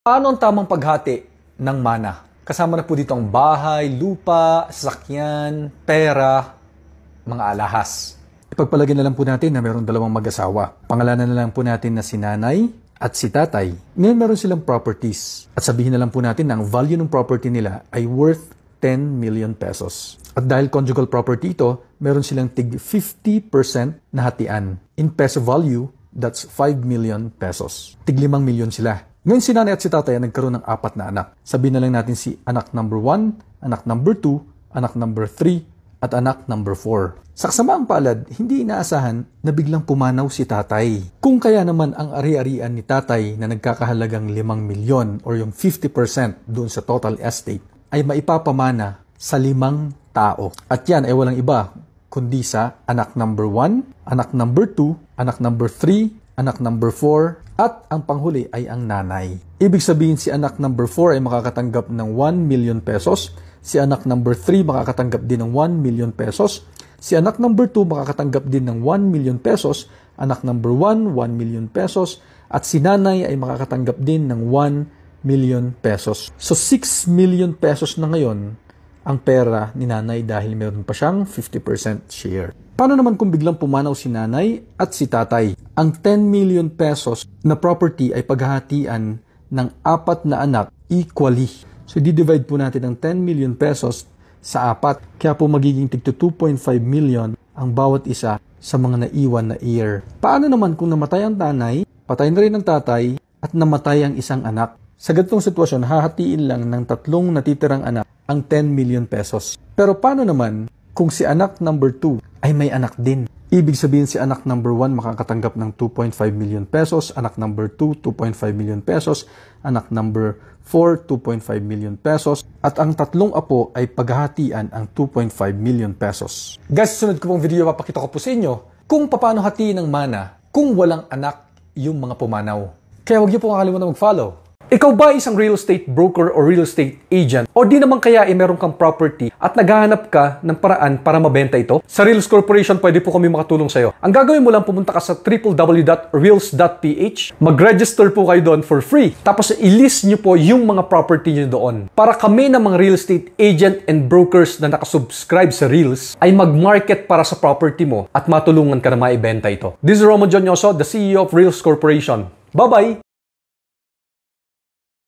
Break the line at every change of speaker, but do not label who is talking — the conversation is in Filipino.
Paano ang tamang paghati ng mana? Kasama na po dito ang bahay, lupa, sasakyan, pera, mga alahas. Ipagpalagay na lang po natin na mayroong dalawang mag-asawa. Pangalanan na lang po natin na si nanay at si tatay. Ngayon meron silang properties. At sabihin na lang po natin na ang value ng property nila ay worth 10 million pesos. At dahil conjugal property ito, meron silang tig 50% na hatian. In peso value, that's 5 million pesos. Tig 5 million sila. Ngayon si nanay at si tatay ay nagkaroon ng 4 na anak. Sabihin na lang natin si anak number 1, anak number 2, anak number 3, at anak number 4. Sa kasamaang palad, hindi inaasahan na biglang pumanaw si tatay. Kung kaya naman ang ari-arian ni tatay na nagkakahalagang 5 milyon or yung 50% doon sa total estate ay maipapamana sa 5 tao. At yan ay walang iba kundi sa anak number 1, anak number 2, anak number 3, anak number 4, at ang panghuli ay ang nanay. Ibig sabihin si anak number 4 ay makakatanggap ng 1 million pesos, si anak number 3 makakatanggap din ng 1 million pesos, si anak number 2 makakatanggap din ng 1 million pesos, anak number 1, 1 million pesos, at si nanay ay makakatanggap din ng 1 million pesos. So 6 million pesos na ngayon ang pera ni nanay dahil meron pa siyang 50% share. Paano naman kung biglang pumanaw si nanay at si tatay? Ang 10 million pesos na property ay paghahatian ng 4 na anak equally. So, di-divide po natin ang 10 million pesos sa 4. Kaya po magiging tigto 2.5 million ang bawat isa sa mga naiwan na heir. Paano naman kung namatay ang nanay, patay na rin ang tatay, at namatay ang isang anak? Sa ganitong sitwasyon, hahatiin lang ng 3 natitirang anak ang 10 million pesos. Pero paano naman kung si anak number 2 ay may anak din? Ibig sabihin si anak number 1 makakatanggap ng 2.5 million pesos, anak number 2, 2.5 million pesos, anak number 4, 2.5 million pesos, at ang 3 apo ay paghahatian ang 2.5 million pesos. Guys, sa sunod ko pong video, papakita ko po sa inyo kung paano hatiin ng mana kung walang anak yung mga pumanaw. Kaya huwag niyo po kakalimutan mag-follow. Ikaw ba isang real estate broker o real estate agent? O di naman kaya meron kang property at naghahanap ka ng paraan para mabenta ito? Sa Reals Corporation, pwede po kami makatulong sa'yo. Ang gagawin mo lang, pumunta ka sa www.reals.ph. Mag-register po kayo doon for free. Tapos i-list nyo po yung mga property nyo doon. Para kami ng mga real estate agent and brokers na nakasubscribe sa Reals ay mag-market para sa property mo at matulungan ka na maibenta ito. This is Romo Jonyoso, the CEO of Reals Corporation. Bye-bye!